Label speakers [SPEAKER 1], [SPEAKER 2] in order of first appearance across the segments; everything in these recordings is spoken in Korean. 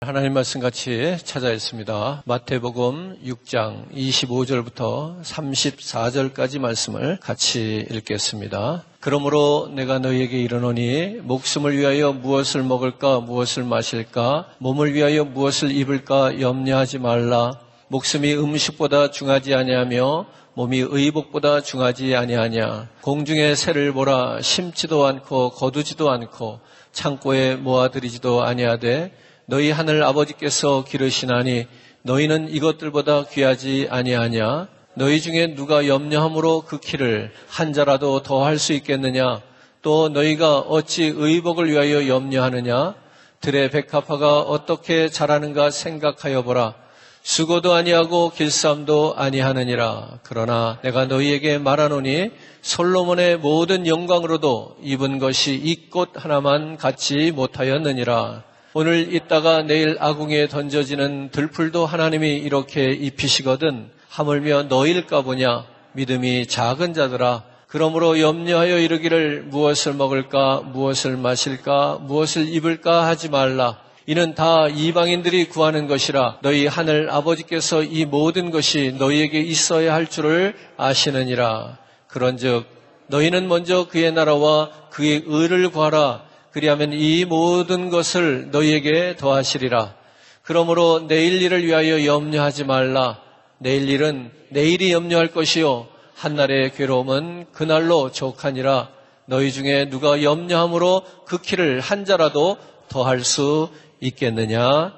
[SPEAKER 1] 하나님 말씀 같이 찾아 있습니다. 마태복음 6장 25절부터 34절까지 말씀을 같이 읽겠습니다. 그러므로 내가 너희에게 이르노니 목숨을 위하여 무엇을 먹을까 무엇을 마실까 몸을 위하여 무엇을 입을까 염려하지 말라. 목숨이 음식보다 중하지 아니하며 몸이 의복보다 중하지 아니하냐. 공중의 새를 보라. 심지도 않고 거두지도 않고 창고에 모아들이지도 아니하되 너희 하늘 아버지께서 기르시나니 너희는 이것들보다 귀하지 아니하냐. 너희 중에 누가 염려함으로 그 키를 한 자라도 더할 수 있겠느냐. 또 너희가 어찌 의복을 위하여 염려하느냐. 들의 백합화가 어떻게 자라는가 생각하여 보라. 수고도 아니하고 길쌈도 아니하느니라. 그러나 내가 너희에게 말하노니 솔로몬의 모든 영광으로도 입은 것이 이 꽃 하나만 갖지 못하였느니라. 오늘 있다가 내일 아궁이에 던져지는 들풀도 하나님이 이렇게 입히시거든 하물며 너희일까 보냐. 믿음이 작은 자들아. 그러므로 염려하여 이르기를 무엇을 먹을까 무엇을 마실까 무엇을 입을까 하지 말라. 이는 다 이방인들이 구하는 것이라. 너희 하늘 아버지께서 이 모든 것이 너희에게 있어야 할 줄을 아시느니라. 그런즉 너희는 먼저 그의 나라와 그의 의를 구하라. 그리하면 이 모든 것을 너희에게 더하시리라. 그러므로 내일 일을 위하여 염려하지 말라. 내일 일은 내일이 염려할 것이요 한날의 괴로움은 그날로 족하니라. 너희 중에 누가 염려함으로 그 키를 한 자라도 더할 수 있겠느냐.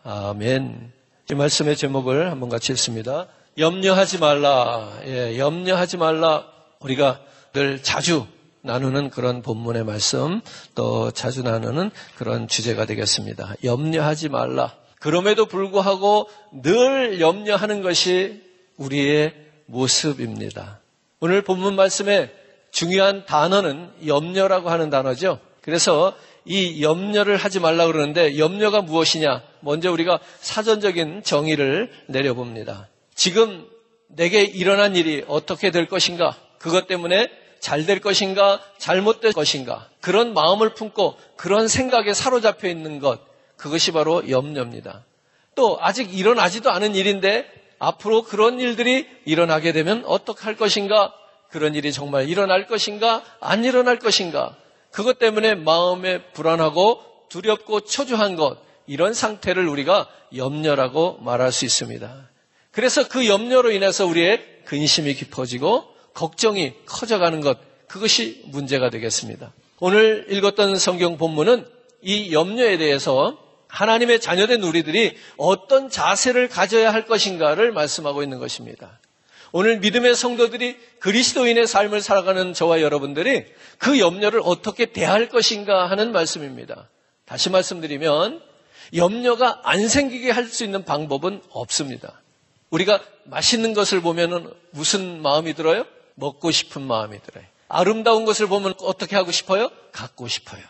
[SPEAKER 1] 아멘. 이 말씀의 제목을 한번 같이 읽습니다. 염려하지 말라. 염려하지 말라. 우리가 늘 자주 나누는 그런 본문의 말씀, 또 자주 나누는 그런 주제가 되겠습니다. 염려하지 말라. 그럼에도 불구하고 늘 염려하는 것이 우리의 모습입니다. 오늘 본문 말씀의 중요한 단어는 염려라고 하는 단어죠. 그래서 이 염려를 하지 말라 그러는데 염려가 무엇이냐? 먼저 우리가 사전적인 정의를 내려봅니다. 지금 내게 일어난 일이 어떻게 될 것인가? 그것 때문에 잘 될 것인가 잘못될 것인가 그런 마음을 품고 그런 생각에 사로잡혀 있는 것, 그것이 바로 염려입니다. 또 아직 일어나지도 않은 일인데 앞으로 그런 일들이 일어나게 되면 어떻게 할 것인가, 그런 일이 정말 일어날 것인가 안 일어날 것인가, 그것 때문에 마음에 불안하고 두렵고 초조한 것, 이런 상태를 우리가 염려라고 말할 수 있습니다. 그래서 그 염려로 인해서 우리의 근심이 깊어지고 걱정이 커져가는 것, 그것이 문제가 되겠습니다. 오늘 읽었던 성경 본문은 이 염려에 대해서 하나님의 자녀된 우리들이 어떤 자세를 가져야 할 것인가를 말씀하고 있는 것입니다. 오늘 믿음의 성도들이 그리스도인의 삶을 살아가는 저와 여러분들이 그 염려를 어떻게 대할 것인가 하는 말씀입니다. 다시 말씀드리면 염려가 안 생기게 할 수 있는 방법은 없습니다. 우리가 맛있는 것을 보면 무슨 마음이 들어요? 먹고 싶은 마음이 들어요. 아름다운 것을 보면 어떻게 하고 싶어요? 갖고 싶어요.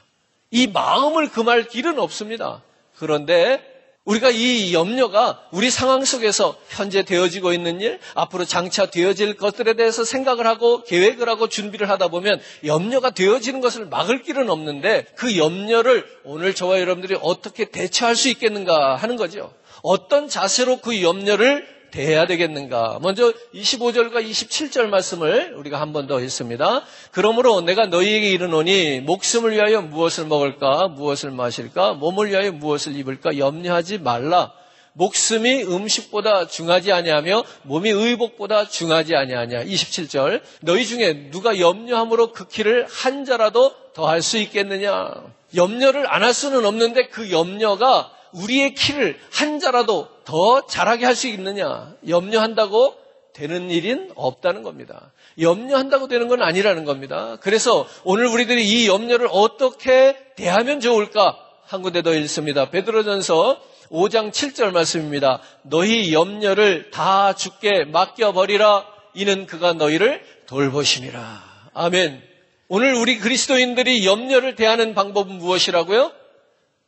[SPEAKER 1] 이 마음을 금할 길은 없습니다. 그런데 우리가 이 염려가 우리 상황 속에서 현재 되어지고 있는 일, 앞으로 장차 되어질 것들에 대해서 생각을 하고 계획을 하고 준비를 하다 보면 염려가 되어지는 것을 막을 길은 없는데 그 염려를 오늘 저와 여러분들이 어떻게 대처할 수 있겠는가 하는 거죠. 어떤 자세로 그 염려를 대해야 되겠는가. 먼저 25절과 27절 말씀을 우리가 한 번 더 읽습니다. 그러므로 내가 너희에게 이르노니 목숨을 위하여 무엇을 먹을까 무엇을 마실까 몸을 위하여 무엇을 입을까 염려하지 말라. 목숨이 음식보다 중하지 아니하며 몸이 의복보다 중하지 아니하냐. 27절 너희 중에 누가 염려함으로 그 키를 한 자라도 더할 수 있겠느냐. 염려를 안 할 수는 없는데 그 염려가 우리의 키를 한 자라도 더 자라게 할 수 있느냐. 염려한다고 되는 일은 없다는 겁니다. 염려한다고 되는 건 아니라는 겁니다. 그래서 오늘 우리들이 이 염려를 어떻게 대하면 좋을까 한 군데 더 읽습니다. 베드로전서 5장 7절 말씀입니다. 너희 염려를 다 주께 맡겨버리라. 이는 그가 너희를 돌보심이라. 아멘. 오늘 우리 그리스도인들이 염려를 대하는 방법은 무엇이라고요?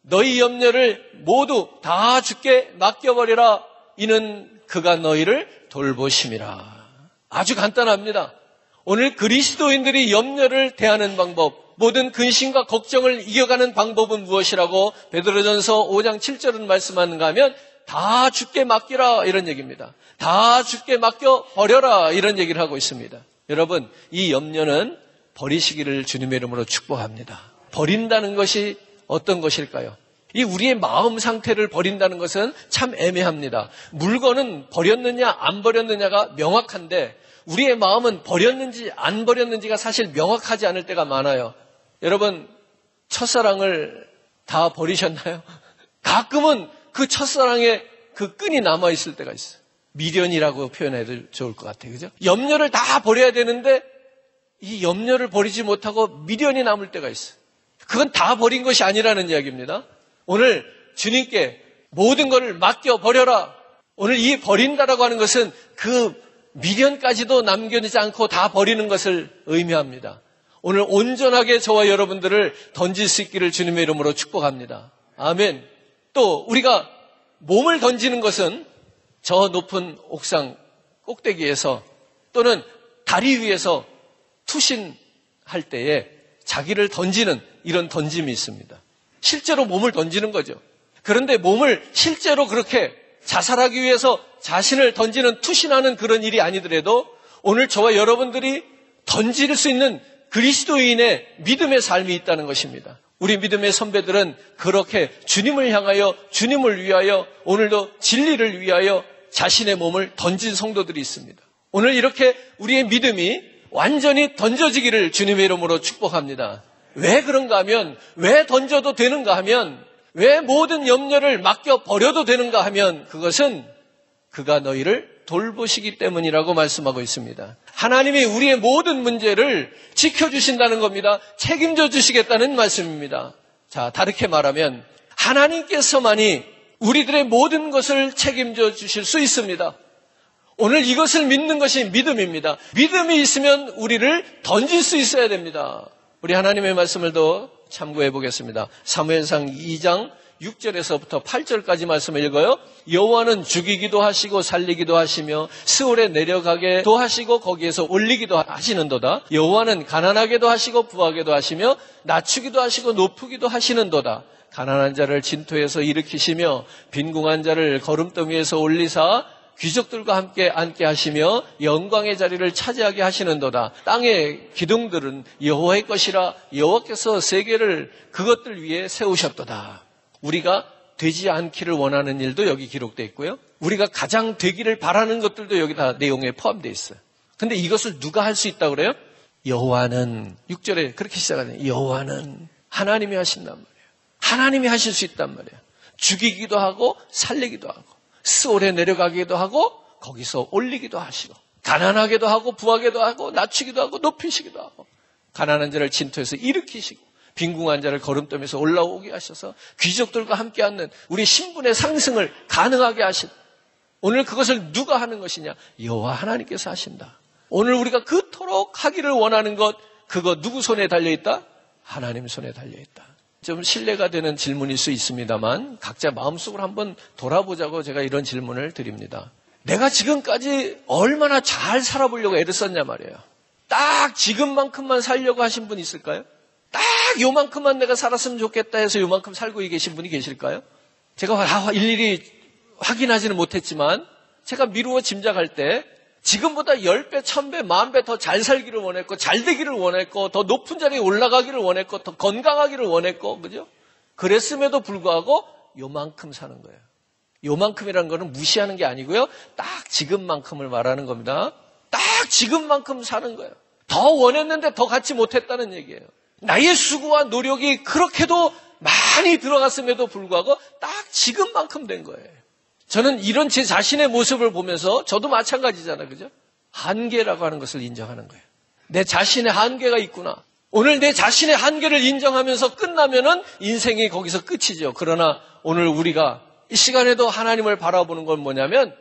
[SPEAKER 1] 너희 염려를 모두 다 주께 맡겨버리라. 이는 그가 너희를 돌보심이라. 아주 간단합니다. 오늘 그리스도인들이 염려를 대하는 방법, 모든 근심과 걱정을 이겨가는 방법은 무엇이라고 베드로전서 5장 7절은 말씀하는가 하면 다 주께 맡기라 이런 얘기입니다. 다 주께 맡겨 버려라 이런 얘기를 하고 있습니다. 여러분, 이 염려는 버리시기를 주님의 이름으로 축복합니다. 버린다는 것이 어떤 것일까요? 이 우리의 마음 상태를 버린다는 것은 참 애매합니다. 물건은 버렸느냐 안 버렸느냐가 명확한데 우리의 마음은 버렸는지 안 버렸는지가 사실 명확하지 않을 때가 많아요. 여러분, 첫사랑을 다 버리셨나요? 가끔은 그 첫사랑의 그 끈이 남아있을 때가 있어요. 미련이라고 표현해도 좋을 것 같아요. 그죠? 염려를 다 버려야 되는데 이 염려를 버리지 못하고 미련이 남을 때가 있어요. 그건 다 버린 것이 아니라는 이야기입니다. 오늘 주님께 모든 것을 맡겨 버려라. 오늘 이 버린다라고 하는 것은 그 미련까지도 남겨두지 않고 다 버리는 것을 의미합니다. 오늘 온전하게 저와 여러분들을 던질 수 있기를 주님의 이름으로 축복합니다. 아멘. 또 우리가 몸을 던지는 것은 저 높은 옥상 꼭대기에서 또는 다리 위에서 투신할 때에 자기를 던지는 이런 던짐이 있습니다. 실제로 몸을 던지는 거죠. 그런데 몸을 실제로 그렇게 자살하기 위해서 자신을 던지는 투신하는 그런 일이 아니더라도 오늘 저와 여러분들이 던질 수 있는 그리스도인의 믿음의 삶이 있다는 것입니다. 우리 믿음의 선배들은 그렇게 주님을 향하여 주님을 위하여 오늘도 진리를 위하여 자신의 몸을 던진 성도들이 있습니다. 오늘 이렇게 우리의 믿음이 완전히 던져지기를 주님의 이름으로 축복합니다. 왜 그런가 하면, 왜 던져도 되는가 하면, 왜 모든 염려를 맡겨 버려도 되는가 하면 그것은 그가 너희를 돌보시기 때문이라고 말씀하고 있습니다. 하나님이 우리의 모든 문제를 지켜주신다는 겁니다. 책임져 주시겠다는 말씀입니다. 자, 다르게 말하면 하나님께서만이 우리들의 모든 것을 책임져 주실 수 있습니다. 오늘 이것을 믿는 것이 믿음입니다. 믿음이 있으면 우리를 던질 수 있어야 됩니다. 우리 하나님의 말씀을 더 참고해 보겠습니다. 사무엘상 2장 6절에서부터 8절까지 말씀을 읽어요. 여호와는 죽이기도 하시고 살리기도 하시며 스올에 내려가게도 하시고 거기에서 올리기도 하시는도다. 여호와는 가난하게도 하시고 부하게도 하시며 낮추기도 하시고 높이기도 하시는도다. 가난한 자를 진토에서 일으키시며 빈궁한 자를 거름더미에서 올리사 귀족들과 함께 앉게 하시며 영광의 자리를 차지하게 하시는도다. 땅의 기둥들은 여호와의 것이라 여호와께서 세계를 그것들 위에 세우셨도다. 우리가 되지 않기를 원하는 일도 여기 기록되어 있고요. 우리가 가장 되기를 바라는 것들도 여기 다 내용에 포함되어 있어요. 근데 이것을 누가 할 수 있다고 그래요? 여호와는 6절에 그렇게 시작하네요. 여호와는 하나님이 하신단 말이에요. 하나님이 하실 수 있단 말이에요. 죽이기도 하고 살리기도 하고 스올에 내려가기도 하고 거기서 올리기도 하시고 가난하게도 하고 부하게도 하고 낮추기도 하고 높이시기도 하고 가난한 자를 진토에서 일으키시고 빈궁한 자를 거름더미에서 올라오게 하셔서 귀족들과 함께 앉는 우리 신분의 상승을 가능하게 하신 오늘 그것을 누가 하는 것이냐? 여호와 하나님께서 하신다. 오늘 우리가 그토록 하기를 원하는 것 그거 누구 손에 달려있다? 하나님 손에 달려있다. 좀 신뢰가 되는 질문일 수 있습니다만 각자 마음속으로 한번 돌아보자고 제가 이런 질문을 드립니다. 내가 지금까지 얼마나 잘 살아보려고 애를 썼냐 말이에요. 딱 지금만큼만 살려고 하신 분 있을까요? 딱 요만큼만 내가 살았으면 좋겠다 해서 요만큼 살고 계신 분이 계실까요? 제가 일일이 확인하지는 못했지만 제가 미루어 짐작할 때 지금보다 10배, 1000배, 10,000배 더 잘 살기를 원했고 잘 되기를 원했고 더 높은 자리에 올라가기를 원했고 더 건강하기를 원했고 그죠? 그랬음에도 불구하고 요만큼 사는 거예요. 요만큼이라는 거는 무시하는 게 아니고요. 딱 지금만큼을 말하는 겁니다. 딱 지금만큼 사는 거예요. 더 원했는데 더 갖지 못했다는 얘기예요. 나의 수고와 노력이 그렇게도 많이 들어갔음에도 불구하고 딱 지금만큼 된 거예요. 저는 이런 제 자신의 모습을 보면서 저도 마찬가지잖아요. 그죠? 한계라고 하는 것을 인정하는 거예요. 내 자신의 한계가 있구나. 오늘 내 자신의 한계를 인정하면서 끝나면은 인생이 거기서 끝이죠. 그러나 오늘 우리가 이 시간에도 하나님을 바라보는 건 뭐냐면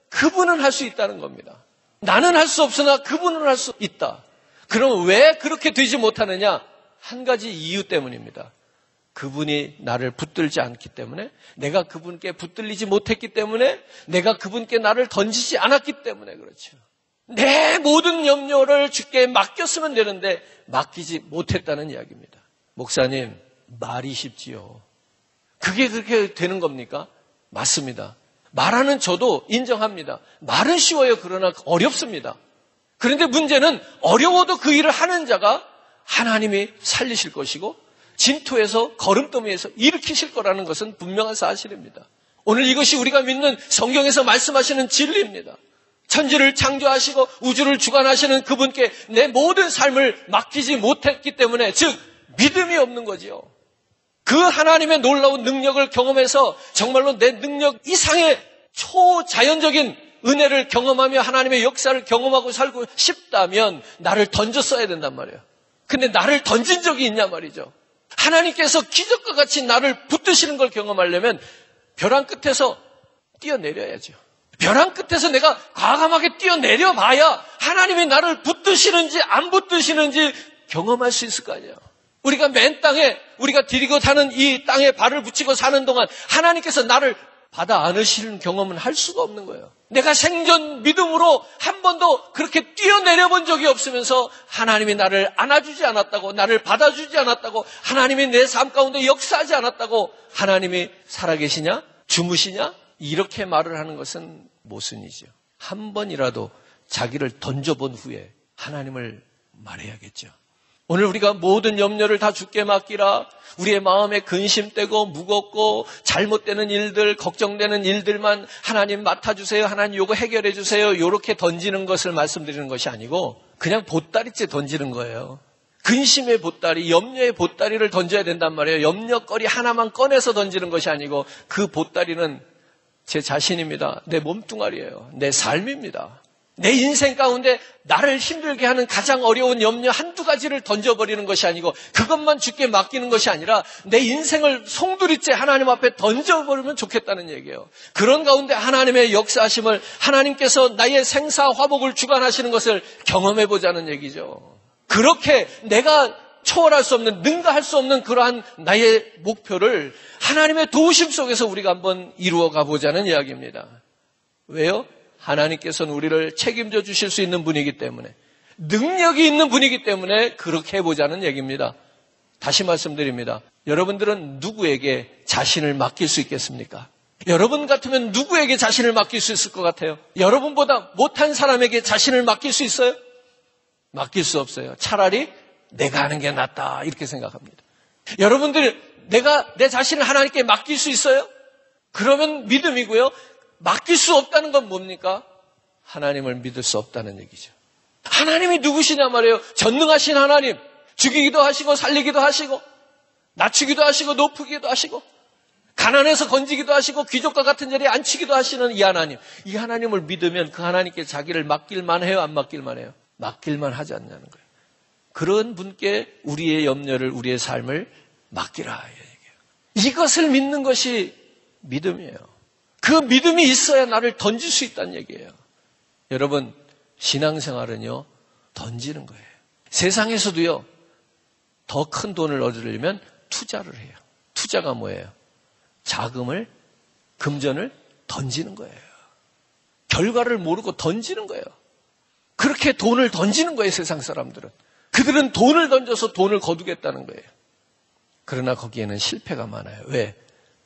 [SPEAKER 1] 그분은 할 수 있다는 겁니다. 나는 할 수 없으나 그분은 할 수 있다. 그럼 왜 그렇게 되지 못하느냐? 한 가지 이유 때문입니다. 그분이 나를 붙들지 않기 때문에, 내가 그분께 붙들리지 못했기 때문에, 내가 그분께 나를 던지지 않았기 때문에 그렇죠. 내 모든 염려를 주께 맡겼으면 되는데 맡기지 못했다는 이야기입니다. 목사님, 말이 쉽지요. 그게 그렇게 되는 겁니까? 맞습니다. 말하는 저도 인정합니다. 말은 쉬워요. 그러나 어렵습니다. 그런데 문제는 어려워도 그 일을 하는 자가 하나님이 살리실 것이고 진토에서 거름더미에서 일으키실 거라는 것은 분명한 사실입니다. 오늘 이것이 우리가 믿는 성경에서 말씀하시는 진리입니다. 천지를 창조하시고 우주를 주관하시는 그분께 내 모든 삶을 맡기지 못했기 때문에, 즉 믿음이 없는 거지요. 그 하나님의 놀라운 능력을 경험해서 정말로 내 능력 이상의 초자연적인 은혜를 경험하며 하나님의 역사를 경험하고 살고 싶다면 나를 던졌어야 된단 말이에요. 근데 나를 던진 적이 있냐 말이죠. 하나님께서 기적과 같이 나를 붙드시는 걸 경험하려면 벼랑 끝에서 뛰어내려야죠. 벼랑 끝에서 내가 과감하게 뛰어내려 봐야 하나님이 나를 붙드시는지 안 붙드시는지 경험할 수 있을 거 아니에요. 우리가 맨 땅에 우리가 디디고 타는 이 땅에 발을 붙이고 사는 동안 하나님께서 나를 받아 안으시는 경험은 할 수가 없는 거예요. 내가 생전 믿음으로 한 번도 그렇게 뛰어내려 본 적이 없으면서 하나님이 나를 안아주지 않았다고, 나를 받아주지 않았다고, 하나님이 내 삶 가운데 역사하지 않았다고, 하나님이 살아계시냐? 주무시냐? 이렇게 말을 하는 것은 모순이죠. 한 번이라도 자기를 던져본 후에 하나님을 말해야겠죠. 오늘 우리가 모든 염려를 다 주께 맡기라. 우리의 마음에 근심되고 무겁고 잘못되는 일들, 걱정되는 일들만 하나님 맡아주세요. 하나님 요거 해결해 주세요. 요렇게 던지는 것을 말씀드리는 것이 아니고 그냥 보따리째 던지는 거예요. 근심의 보따리, 염려의 보따리를 던져야 된단 말이에요. 염려거리 하나만 꺼내서 던지는 것이 아니고 그 보따리는 제 자신입니다. 내 몸뚱아리예요. 내 삶입니다. 내 인생 가운데 나를 힘들게 하는 가장 어려운 염려 한두 가지를 던져버리는 것이 아니고 그것만 주께 맡기는 것이 아니라 내 인생을 송두리째 하나님 앞에 던져버리면 좋겠다는 얘기예요. 그런 가운데 하나님의 역사하심을, 하나님께서 나의 생사 화복을 주관하시는 것을 경험해보자는 얘기죠. 그렇게 내가 초월할 수 없는, 능가할 수 없는 그러한 나의 목표를 하나님의 도우심 속에서 우리가 한번 이루어 가보자는 이야기입니다. 왜요? 하나님께서는 우리를 책임져 주실 수 있는 분이기 때문에, 능력이 있는 분이기 때문에 그렇게 해보자는 얘기입니다. 다시 말씀드립니다. 여러분들은 누구에게 자신을 맡길 수 있겠습니까? 여러분 같으면 누구에게 자신을 맡길 수 있을 것 같아요? 여러분보다 못한 사람에게 자신을 맡길 수 있어요? 맡길 수 없어요. 차라리 내가 하는 게 낫다 이렇게 생각합니다. 여러분들이 내가 내 자신을 하나님께 맡길 수 있어요? 그러면 믿음이고요. 맡길 수 없다는 건 뭡니까? 하나님을 믿을 수 없다는 얘기죠. 하나님이 누구시냐 말이에요. 전능하신 하나님, 죽이기도 하시고 살리기도 하시고 낮추기도 하시고 높이기도 하시고 가난해서 건지기도 하시고 귀족과 같은 자리에 앉히기도 하시는 이 하나님. 이 하나님을 믿으면 그 하나님께 자기를 맡길만 해요? 안 맡길만 해요? 맡길만 하지 않냐는 거예요. 그런 분께 우리의 염려를, 우리의 삶을 맡기라. 이것을 믿는 것이 믿음이에요. 그 믿음이 있어야 나를 던질 수 있다는 얘기예요. 여러분, 신앙생활은요, 던지는 거예요. 세상에서도요, 더 큰 돈을 얻으려면 투자를 해요. 투자가 뭐예요? 자금을, 금전을 던지는 거예요. 결과를 모르고 던지는 거예요. 그렇게 돈을 던지는 거예요, 세상 사람들은. 그들은 돈을 던져서 돈을 거두겠다는 거예요. 그러나 거기에는 실패가 많아요. 왜?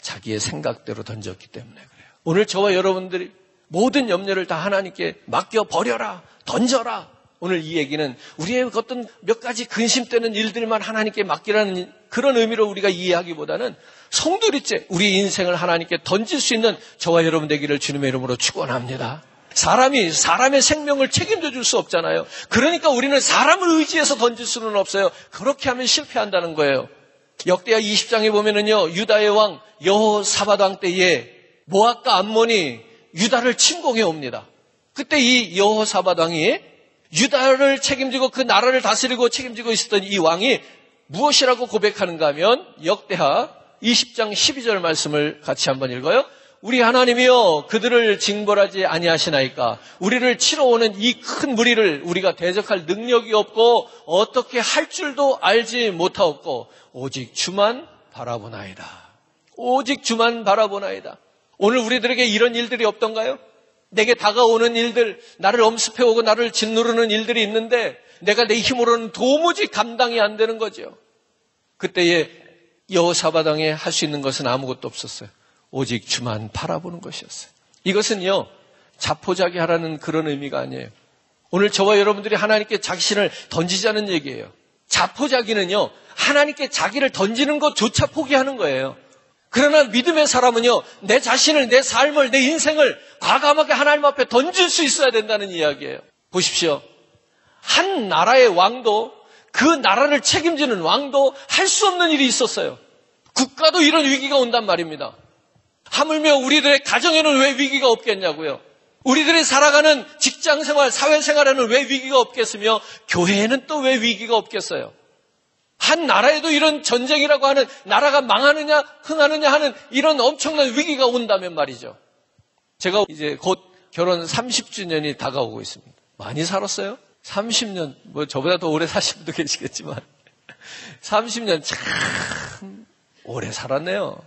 [SPEAKER 1] 자기의 생각대로 던졌기 때문에 그래요. 오늘 저와 여러분들이 모든 염려를 다 하나님께 맡겨버려라, 던져라. 오늘 이 얘기는 우리의 어떤 몇 가지 근심되는 일들만 하나님께 맡기라는 그런 의미로 우리가 이해하기보다는 송두리째 우리 인생을 하나님께 던질 수 있는 저와 여러분 되기를 주님의 이름으로 축원합니다. 사람이 사람의 생명을 책임져 줄 수 없잖아요. 그러니까 우리는 사람을 의지해서 던질 수는 없어요. 그렇게 하면 실패한다는 거예요. 역대하 20장에 보면은요, 유다의 왕 여호사밧 왕 때에 모압과 암몬이 유다를 침공해 옵니다. 그때 이 여호사밧 왕이 유다를 책임지고 그 나라를 다스리고 책임지고 있었던 이 왕이 무엇이라고 고백하는가 하면 역대하 20장 12절 말씀을 같이 한번 읽어요. 우리 하나님이여 그들을 징벌하지 아니하시나이까. 우리를 치러 오는 이 큰 무리를 우리가 대적할 능력이 없고 어떻게 할 줄도 알지 못하옵고 오직 주만 바라보나이다. 오직 주만 바라보나이다. 오늘 우리들에게 이런 일들이 없던가요? 내게 다가오는 일들, 나를 엄습해오고 나를 짓누르는 일들이 있는데 내가 내 힘으로는 도무지 감당이 안 되는 거죠. 그때에 여호사밧 왕이 할 수 있는 것은 아무것도 없었어요. 오직 주만 바라보는 것이었어요. 이것은요, 자포자기하라는 그런 의미가 아니에요. 오늘 저와 여러분들이 하나님께 자신을 던지자는 얘기예요. 자포자기는요, 하나님께 자기를 던지는 것조차 포기하는 거예요. 그러나 믿음의 사람은요, 내 자신을, 내 삶을, 내 인생을 과감하게 하나님 앞에 던질 수 있어야 된다는 이야기예요. 보십시오. 한 나라의 왕도, 그 나라를 책임지는 왕도 할 수 없는 일이 있었어요. 국가도 이런 위기가 온단 말입니다. 하물며 우리들의 가정에는 왜 위기가 없겠냐고요. 우리들이 살아가는 직장생활, 사회생활에는 왜 위기가 없겠으며 교회에는 또 왜 위기가 없겠어요. 한 나라에도 이런 전쟁이라고 하는, 나라가 망하느냐 흥하느냐 하는 이런 엄청난 위기가 온다면 말이죠. 제가 이제 곧 결혼 30주년이 다가오고 있습니다. 많이 살았어요? 30년, 뭐 저보다 더 오래 사신 분도 계시겠지만 30년 참 오래 살았네요.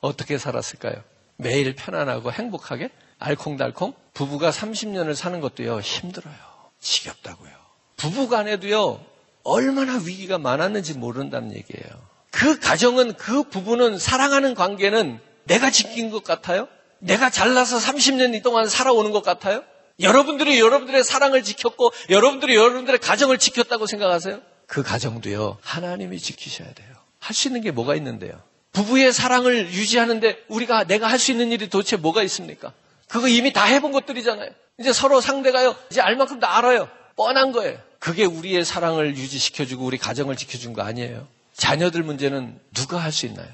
[SPEAKER 1] 어떻게 살았을까요? 매일 편안하고 행복하게 알콩달콩. 부부가 30년을 사는 것도요, 힘들어요. 지겹다고요. 부부간에도요, 얼마나 위기가 많았는지 모른다는 얘기예요. 그 가정은, 그 부부는, 사랑하는 관계는 내가 지킨 것 같아요? 내가 잘나서 30년 동안 살아오는 것 같아요? 여러분들이 여러분들의 사랑을 지켰고 여러분들이 여러분들의 가정을 지켰다고 생각하세요? 그 가정도요, 하나님이 지키셔야 돼요. 할 수 있는 게 뭐가 있는데요? 부부의 사랑을 유지하는데 내가 할 수 있는 일이 도대체 뭐가 있습니까? 그거 이미 다 해본 것들이잖아요. 이제 서로 상대가요, 이제 알 만큼 다 알아요. 뻔한 거예요. 그게 우리의 사랑을 유지시켜주고 우리 가정을 지켜준 거 아니에요. 자녀들 문제는 누가 할 수 있나요?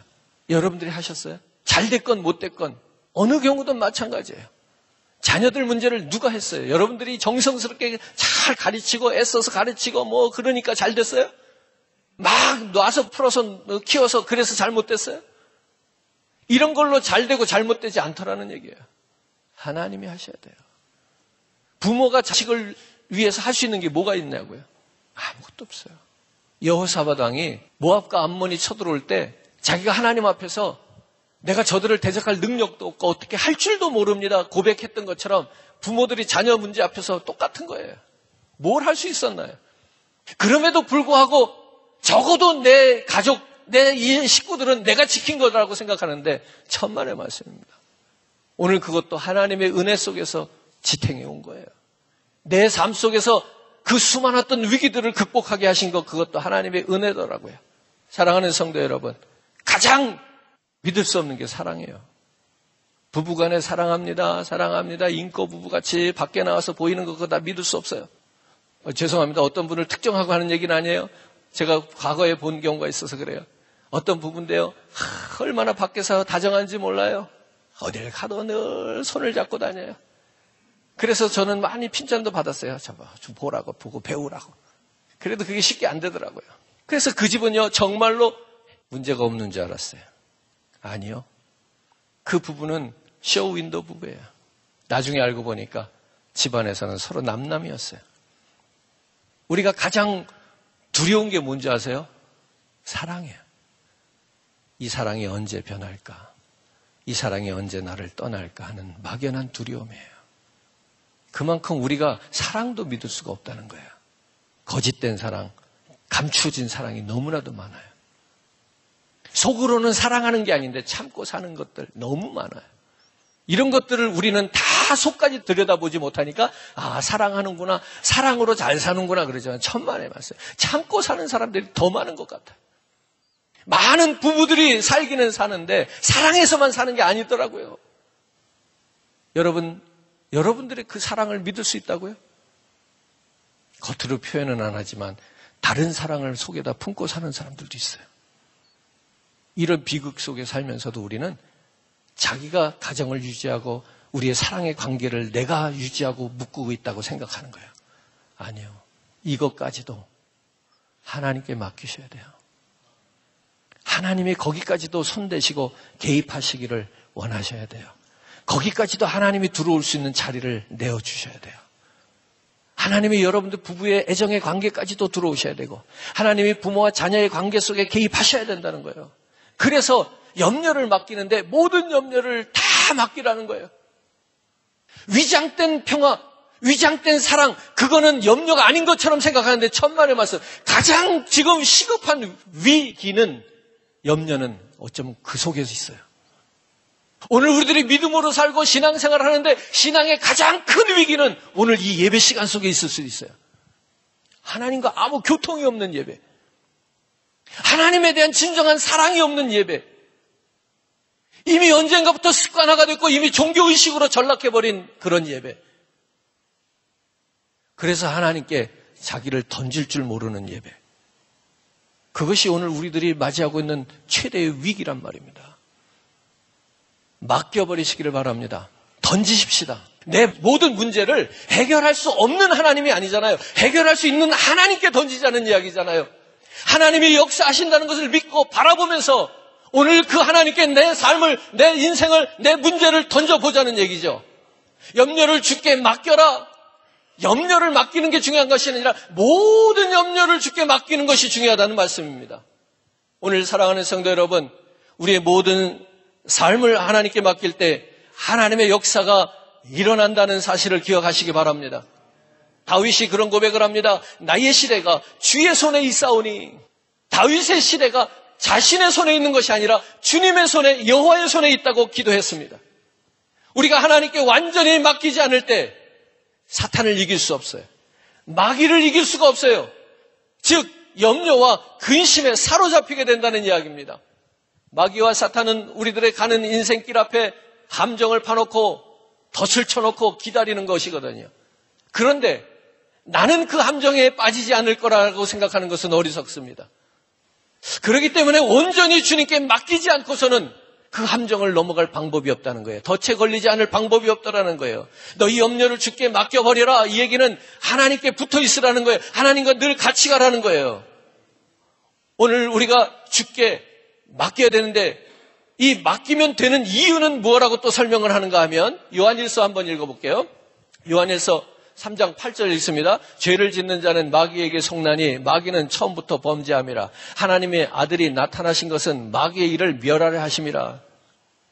[SPEAKER 1] 여러분들이 하셨어요? 잘 됐건 못 됐건 어느 경우든 마찬가지예요. 자녀들 문제를 누가 했어요? 여러분들이 정성스럽게 잘 가르치고 애써서 가르치고 뭐 그러니까 잘 됐어요? 막 놔서 풀어서 키워서 그래서 잘못됐어요? 이런 걸로 잘 되고 잘못되지 않더라는 얘기예요. 하나님이 하셔야 돼요. 부모가 자식을 위해서 할 수 있는 게 뭐가 있냐고요? 아무것도 없어요. 여호사밧 왕이 모압과 암몬이 쳐들어올 때 자기가 하나님 앞에서 내가 저들을 대적할 능력도 없고 어떻게 할 줄도 모릅니다 고백했던 것처럼 부모들이 자녀 문제 앞에서 똑같은 거예요. 뭘 할 수 있었나요? 그럼에도 불구하고 적어도 내 가족, 내 식구들은 내가 지킨 거라고 생각하는데 천만의 말씀입니다. 오늘 그것도 하나님의 은혜 속에서 지탱해 온 거예요. 내 삶 속에서 그 수많았던 위기들을 극복하게 하신 것, 그것도 하나님의 은혜더라고요. 사랑하는 성도 여러분, 가장 믿을 수 없는 게 사랑이에요. 부부간에 사랑합니다, 사랑합니다, 인고 부부같이 밖에 나와서 보이는 거 그거 다 믿을 수 없어요. 죄송합니다. 어떤 분을 특정하고 하는 얘기는 아니에요. 제가 과거에 본 경우가 있어서 그래요. 어떤 부부인데요, 얼마나 밖에서 다정한지 몰라요. 어딜 가도 늘 손을 잡고 다녀요. 그래서 저는 많이 핀잔도 받았어요. 좀 보라고, 보고 배우라고. 그래도 그게 쉽게 안 되더라고요. 그래서 그 집은요, 정말로 문제가 없는 줄 알았어요. 아니요. 그 부부는 쇼윈도 부부예요. 나중에 알고 보니까 집안에서는 서로 남남이었어요. 우리가 가장 두려운 게 뭔지 아세요? 사랑이에요. 이 사랑이 언제 변할까? 이 사랑이 언제 나를 떠날까 하는 막연한 두려움이에요. 그만큼 우리가 사랑도 믿을 수가 없다는 거예요. 거짓된 사랑, 감추어진 사랑이 너무나도 많아요. 속으로는 사랑하는 게 아닌데 참고 사는 것들 너무 많아요. 이런 것들을 우리는 다 속까지 들여다보지 못하니까 사랑하는구나, 사랑으로 잘 사는구나 그러지만 천만의 말씀. 참고 사는 사람들이 더 많은 것 같아요. 많은 부부들이 살기는 사는데 사랑해서만 사는 게 아니더라고요. 여러분들이 그 사랑을 믿을 수 있다고요? 겉으로 표현은 안 하지만 다른 사랑을 속에다 품고 사는 사람들도 있어요. 이런 비극 속에 살면서도 우리는 자기가 가정을 유지하고 우리의 사랑의 관계를 내가 유지하고 묶고 있다고 생각하는 거예요. 아니요. 이것까지도 하나님께 맡기셔야 돼요. 하나님이 거기까지도 손대시고 개입하시기를 원하셔야 돼요. 거기까지도 하나님이 들어올 수 있는 자리를 내어주셔야 돼요. 하나님이 여러분들 부부의 애정의 관계까지도 들어오셔야 되고 하나님이 부모와 자녀의 관계 속에 개입하셔야 된다는 거예요. 그래서 염려를 맡기는데 모든 염려를 다 맡기라는 거예요. 위장된 평화, 위장된 사랑, 그거는 염려가 아닌 것처럼 생각하는데 천만의 말씀, 가장 지금 시급한 위기는, 염려는 어쩌면 그 속에서 있어요. 오늘 우리들이 믿음으로 살고 신앙생활을 하는데 신앙의 가장 큰 위기는 오늘 이 예배 시간 속에 있을 수 있어요. 하나님과 아무 교통이 없는 예배, 하나님에 대한 진정한 사랑이 없는 예배, 이미 언젠가부터 습관화가 됐고 이미 종교의식으로 전락해버린 그런 예배, 그래서 하나님께 자기를 던질 줄 모르는 예배, 그것이 오늘 우리들이 맞이하고 있는 최대의 위기란 말입니다. 맡겨버리시기를 바랍니다. 던지십시다. 내 모든 문제를 해결할 수 없는 하나님이 아니잖아요. 해결할 수 있는 하나님께 던지자는 이야기잖아요. 하나님이 역사하신다는 것을 믿고 바라보면서 오늘 그 하나님께 내 삶을, 내 인생을, 내 문제를 던져보자는 얘기죠. 염려를 주께 맡겨라. 염려를 맡기는 게 중요한 것이 아니라 모든 염려를 주께 맡기는 것이 중요하다는 말씀입니다. 오늘 사랑하는 성도 여러분, 우리의 모든 삶을 하나님께 맡길 때 하나님의 역사가 일어난다는 사실을 기억하시기 바랍니다. 다윗이 그런 고백을 합니다. 나의 시대가 주의 손에 있사오니, 다윗의 시대가 자신의 손에 있는 것이 아니라 주님의 손에, 여호와의 손에 있다고 기도했습니다. 우리가 하나님께 완전히 맡기지 않을 때 사탄을 이길 수 없어요. 마귀를 이길 수가 없어요. 즉 염려와 근심에 사로잡히게 된다는 이야기입니다. 마귀와 사탄은 우리들의 가는 인생길 앞에 함정을 파놓고 덫을 쳐놓고 기다리는 것이거든요. 그런데 나는 그 함정에 빠지지 않을 거라고 생각하는 것은 어리석습니다. 그렇기 때문에 온전히 주님께 맡기지 않고서는 그 함정을 넘어갈 방법이 없다는 거예요. 덫에 걸리지 않을 방법이 없다라는 거예요. 너희 염려를 주께 맡겨버려라. 이 얘기는 하나님께 붙어 있으라는 거예요. 하나님과 늘 같이 가라는 거예요. 오늘 우리가 주께 맡겨야 되는데 이 맡기면 되는 이유는 뭐라고 또 설명을 하는가 하면 요한일서 한번 읽어볼게요. 요한일서 3장 8절 읽습니다. 죄를 짓는 자는 마귀에게 속나니 마귀는 처음부터 범죄함이라. 하나님의 아들이 나타나신 것은 마귀의 일을 멸하려 하심이라.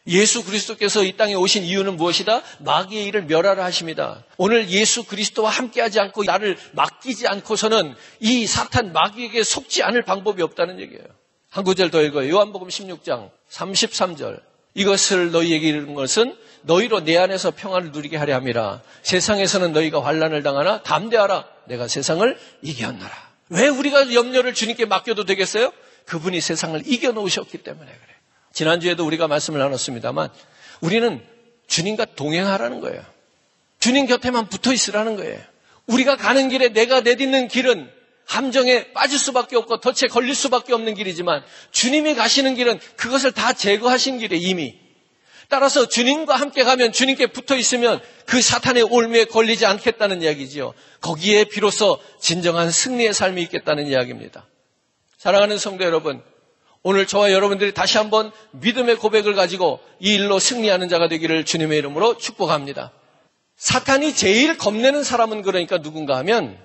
[SPEAKER 1] 예수 그리스도께서 이 땅에 오신 이유는 무엇이다? 마귀의 일을 멸하려 하심이다. 오늘 예수 그리스도와 함께하지 않고 나를 맡기지 않고서는 이 사탄 마귀에게 속지 않을 방법이 없다는 얘기예요. 한 구절 더 읽어요. 요한복음 16장 33절. 이것을 너희에게 이르는 것은 너희로 내 안에서 평안을 누리게 하려 함이라. 세상에서는 너희가 환난을 당하나 담대하라. 내가 세상을 이겼노라. 왜 우리가 염려를 주님께 맡겨도 되겠어요? 그분이 세상을 이겨놓으셨기 때문에 그래요. 지난주에도 우리가 말씀을 나눴습니다만 우리는 주님과 동행하라는 거예요. 주님 곁에만 붙어 있으라는 거예요. 우리가 가는 길에 내가 내딛는 길은 함정에 빠질 수밖에 없고 덫에 걸릴 수밖에 없는 길이지만 주님이 가시는 길은 그것을 다 제거하신 길이에요. 이미. 따라서 주님과 함께 가면, 주님께 붙어 있으면 그 사탄의 올무에 걸리지 않겠다는 이야기지요. 거기에 비로소 진정한 승리의 삶이 있겠다는 이야기입니다. 사랑하는 성도 여러분, 오늘 저와 여러분들이 다시 한번 믿음의 고백을 가지고 이 일로 승리하는 자가 되기를 주님의 이름으로 축복합니다. 사탄이 제일 겁내는 사람은 그러니까 누군가 하면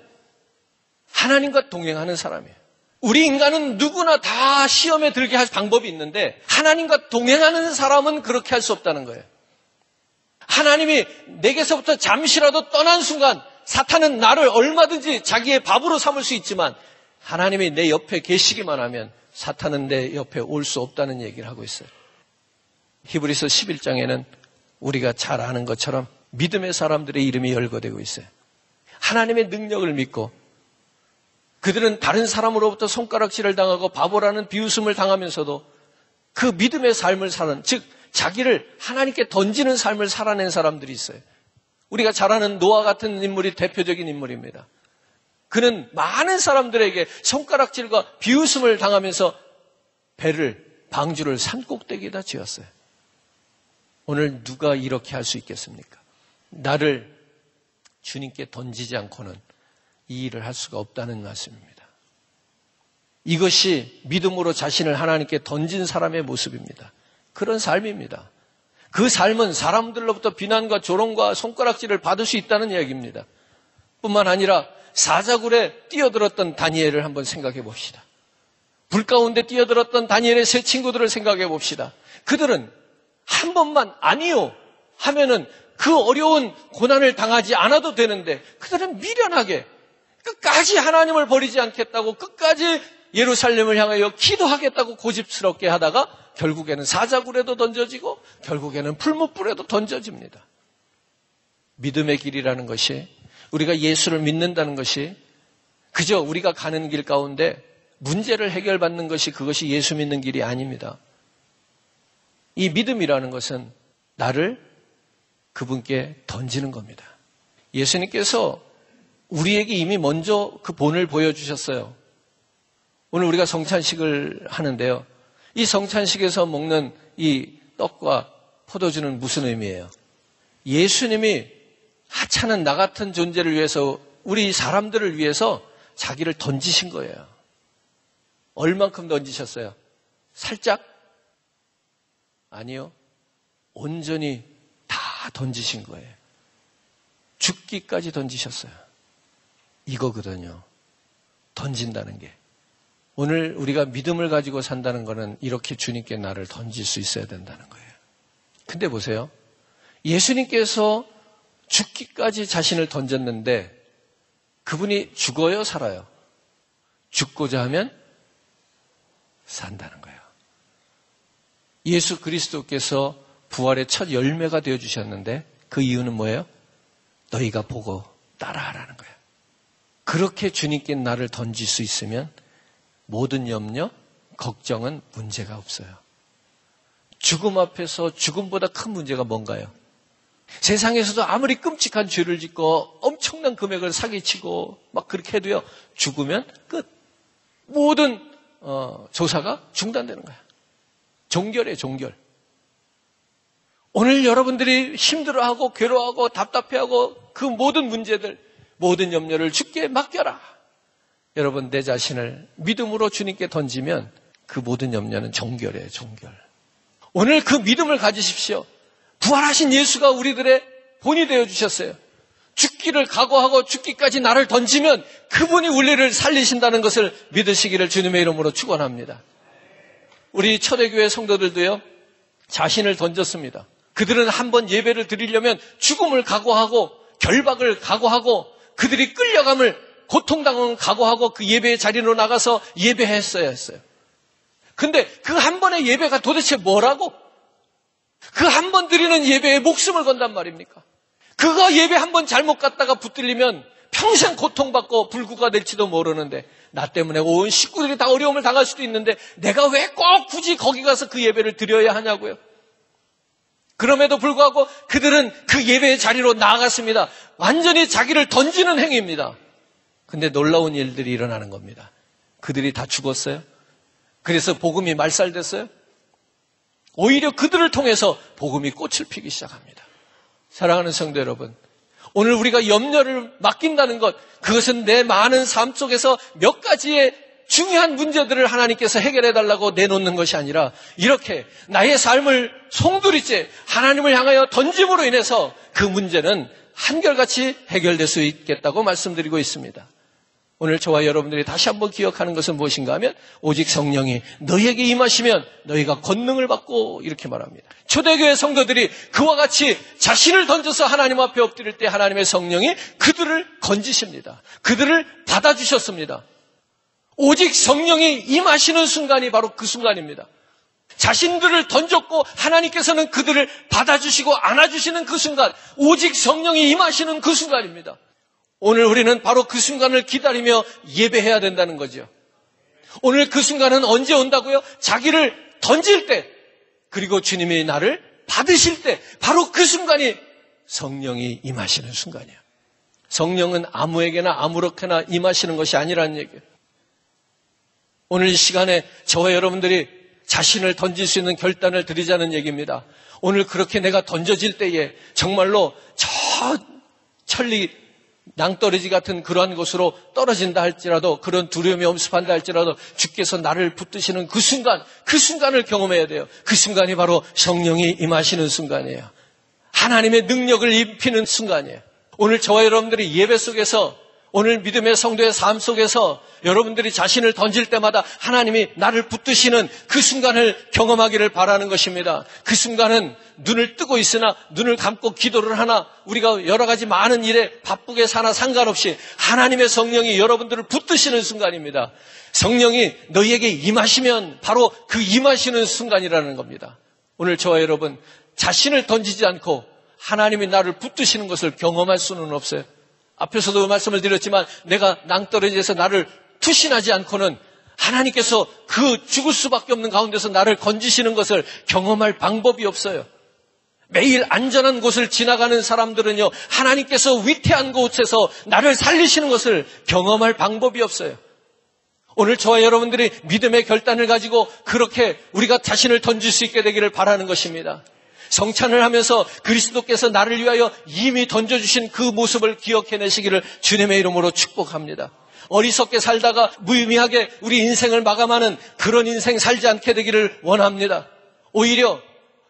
[SPEAKER 1] 하나님과 동행하는 사람이에요. 우리 인간은 누구나 다 시험에 들게 할 방법이 있는데 하나님과 동행하는 사람은 그렇게 할 수 없다는 거예요. 하나님이 내게서부터 잠시라도 떠난 순간 사탄은 나를 얼마든지 자기의 밥으로 삼을 수 있지만 하나님이 내 옆에 계시기만 하면 사탄은 내 옆에 올 수 없다는 얘기를 하고 있어요. 히브리서 11장에는 우리가 잘 아는 것처럼 믿음의 사람들의 이름이 열거되고 있어요. 하나님의 능력을 믿고 그들은 다른 사람으로부터 손가락질을 당하고 바보라는 비웃음을 당하면서도 그 믿음의 삶을 사는, 즉 자기를 하나님께 던지는 삶을 살아낸 사람들이 있어요. 우리가 잘 아는 노아 같은 인물이 대표적인 인물입니다. 그는 많은 사람들에게 손가락질과 비웃음을 당하면서 방주를 산꼭대기에다 지었어요. 오늘 누가 이렇게 할 수 있겠습니까? 나를 주님께 던지지 않고는 이 일을 할 수가 없다는 말씀입니다. 이것이 믿음으로 자신을 하나님께 던진 사람의 모습입니다. 그런 삶입니다. 그 삶은 사람들로부터 비난과 조롱과 손가락질을 받을 수 있다는 이야기입니다. 뿐만 아니라 사자굴에 뛰어들었던 다니엘을 한번 생각해 봅시다. 불 가운데 뛰어들었던 다니엘의 세 친구들을 생각해 봅시다. 그들은 한 번만 아니요 하면은 그 어려운 고난을 당하지 않아도 되는데 그들은 미련하게 끝까지 하나님을 버리지 않겠다고 끝까지 예루살렘을 향하여 기도하겠다고 고집스럽게 하다가 결국에는 사자굴에도 던져지고 결국에는 풀무불에도 던져집니다. 믿음의 길이라는 것이, 우리가 예수를 믿는다는 것이 그저 우리가 가는 길 가운데 문제를 해결받는 것이, 그것이 예수 믿는 길이 아닙니다. 이 믿음이라는 것은 나를 그분께 던지는 겁니다. 예수님께서 우리에게 이미 먼저 그 본을 보여주셨어요. 오늘 우리가 성찬식을 하는데요. 이 성찬식에서 먹는 이 떡과 포도주는 무슨 의미예요? 예수님이 하찮은 나 같은 존재를 위해서, 우리 사람들을 위해서 자기를 던지신 거예요. 얼만큼 던지셨어요? 살짝? 아니요. 온전히 다 던지신 거예요. 죽기까지 던지셨어요. 이거거든요. 던진다는 게. 오늘 우리가 믿음을 가지고 산다는 것은 이렇게 주님께 나를 던질 수 있어야 된다는 거예요. 근데 보세요. 예수님께서 죽기까지 자신을 던졌는데 그분이 죽어요, 살아요? 죽고자 하면 산다는 거예요. 예수 그리스도께서 부활의 첫 열매가 되어주셨는데 그 이유는 뭐예요? 너희가 보고 따라하라는 거예요. 그렇게 주님께 나를 던질 수 있으면 모든 염려, 걱정은 문제가 없어요. 죽음 앞에서 죽음보다 큰 문제가 뭔가요? 세상에서도 아무리 끔찍한 죄를 짓고 엄청난 금액을 사기치고 막 그렇게 해도요, 죽으면 끝. 모든 조사가 중단되는 거야. 종결이에요, 종결. 오늘 여러분들이 힘들어하고 괴로워하고 답답해하고 그 모든 문제들, 모든 염려를 주께 맡겨라. 여러분, 내 자신을 믿음으로 주님께 던지면 그 모든 염려는 종결이에요, 종결. 오늘 그 믿음을 가지십시오. 부활하신 예수가 우리들의 본이 되어주셨어요. 죽기를 각오하고 죽기까지 나를 던지면 그분이 우리를 살리신다는 것을 믿으시기를 주님의 이름으로 축원합니다. 우리 초대교회 성도들도요, 자신을 던졌습니다. 그들은 한번 예배를 드리려면 죽음을 각오하고 결박을 각오하고 그들이 끌려감을, 고통당함을 각오하고 그 예배의 자리로 나가서 예배했어야 했어요. 근데 그 한 번의 예배가 도대체 뭐라고? 그 한 번 드리는 예배에 목숨을 건단 말입니까? 그거 예배 한 번 잘못 갔다가 붙들리면 평생 고통받고 불구가 될지도 모르는데, 나 때문에 온 식구들이 다 어려움을 당할 수도 있는데 내가 왜 꼭 굳이 거기 가서 그 예배를 드려야 하냐고요. 그럼에도 불구하고 그들은 그 예배의 자리로 나아갔습니다. 완전히 자기를 던지는 행위입니다. 근데 놀라운 일들이 일어나는 겁니다. 그들이 다 죽었어요. 그래서 복음이 말살됐어요. 오히려 그들을 통해서 복음이 꽃을 피기 시작합니다. 사랑하는 성도 여러분, 오늘 우리가 염려를 맡긴다는 것, 그것은 내 많은 삶 속에서 몇 가지의 중요한 문제들을 하나님께서 해결해달라고 내놓는 것이 아니라 이렇게 나의 삶을 송두리째 하나님을 향하여 던짐으로 인해서 그 문제는 한결같이 해결될 수 있겠다고 말씀드리고 있습니다. 오늘 저와 여러분들이 다시 한번 기억하는 것은 무엇인가 하면 오직 성령이 너희에게 임하시면 너희가 권능을 받고, 이렇게 말합니다. 초대교회 성도들이 그와 같이 자신을 던져서 하나님 앞에 엎드릴 때 하나님의 성령이 그들을 건지십니다. 그들을 받아주셨습니다. 오직 성령이 임하시는 순간이 바로 그 순간입니다. 자신들을 던졌고 하나님께서는 그들을 받아주시고 안아주시는 그 순간, 오직 성령이 임하시는 그 순간입니다. 오늘 우리는 바로 그 순간을 기다리며 예배해야 된다는 거죠. 오늘 그 순간은 언제 온다고요? 자기를 던질 때, 그리고 주님이 나를 받으실 때, 바로 그 순간이 성령이 임하시는 순간이에요. 성령은 아무에게나 아무렇게나 임하시는 것이 아니라는 얘기예요. 오늘 이 시간에 저와 여러분들이 자신을 던질 수 있는 결단을 드리자는 얘기입니다. 오늘 그렇게 내가 던져질 때에 정말로 저 천리 낭떠러지 같은 그러한 곳으로 떨어진다 할지라도, 그런 두려움이 엄습한다 할지라도 주께서 나를 붙드시는 그 순간, 그 순간을 경험해야 돼요. 그 순간이 바로 성령이 임하시는 순간이에요. 하나님의 능력을 입히는 순간이에요. 오늘 저와 여러분들이 예배 속에서 오늘 믿음의 성도의 삶 속에서 여러분들이 자신을 던질 때마다 하나님이 나를 붙드시는 그 순간을 경험하기를 바라는 것입니다. 그 순간은 눈을 뜨고 있으나 눈을 감고 기도를 하나 우리가 여러 가지 많은 일에 바쁘게 사나 상관없이 하나님의 성령이 여러분들을 붙드시는 순간입니다. 성령이 너희에게 임하시면 바로 그 임하시는 순간이라는 겁니다. 오늘 저와 여러분 자신을 던지지 않고 하나님이 나를 붙드시는 것을 경험할 수는 없어요. 앞에서도 말씀을 드렸지만 내가 낭떠러지에서 나를 투신하지 않고는 하나님께서 그 죽을 수밖에 없는 가운데서 나를 건지시는 것을 경험할 방법이 없어요. 매일 안전한 곳을 지나가는 사람들은요, 하나님께서 위태한 곳에서 나를 살리시는 것을 경험할 방법이 없어요. 오늘 저와 여러분들이 믿음의 결단을 가지고 그렇게 우리가 자신을 던질 수 있게 되기를 바라는 것입니다. 성찬을 하면서 그리스도께서 나를 위하여 이미 던져주신 그 모습을 기억해내시기를 주님의 이름으로 축복합니다. 어리석게 살다가 무의미하게 우리 인생을 마감하는 그런 인생 살지 않게 되기를 원합니다. 오히려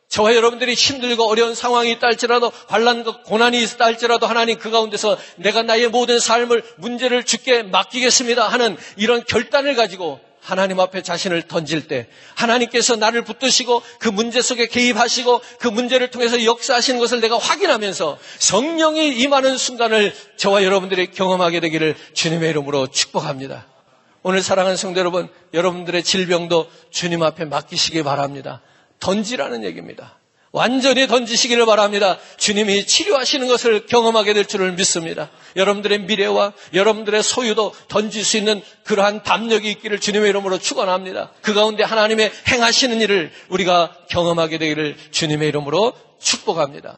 [SPEAKER 1] 저와 여러분들이 힘들고 어려운 상황이 있다 할지라도 환난과 고난이 있다 할지라도 하나님 그 가운데서 내가 나의 모든 삶을 문제를 주께 맡기겠습니다 하는 이런 결단을 가지고 하나님 앞에 자신을 던질 때 하나님께서 나를 붙드시고 그 문제 속에 개입하시고 그 문제를 통해서 역사하시는 것을 내가 확인하면서 성령이 임하는 순간을 저와 여러분들이 경험하게 되기를 주님의 이름으로 축복합니다. 오늘 사랑하는 성도 여러분, 여러분들의 질병도 주님 앞에 맡기시기 바랍니다. 던지라는 얘기입니다. 완전히 던지시기를 바랍니다. 주님이 치료하시는 것을 경험하게 될 줄을 믿습니다. 여러분들의 미래와 여러분들의 소유도 던질 수 있는 그러한 담력이 있기를 주님의 이름으로 축원합니다. 그 가운데 하나님의 행하시는 일을 우리가 경험하게 되기를 주님의 이름으로 축복합니다.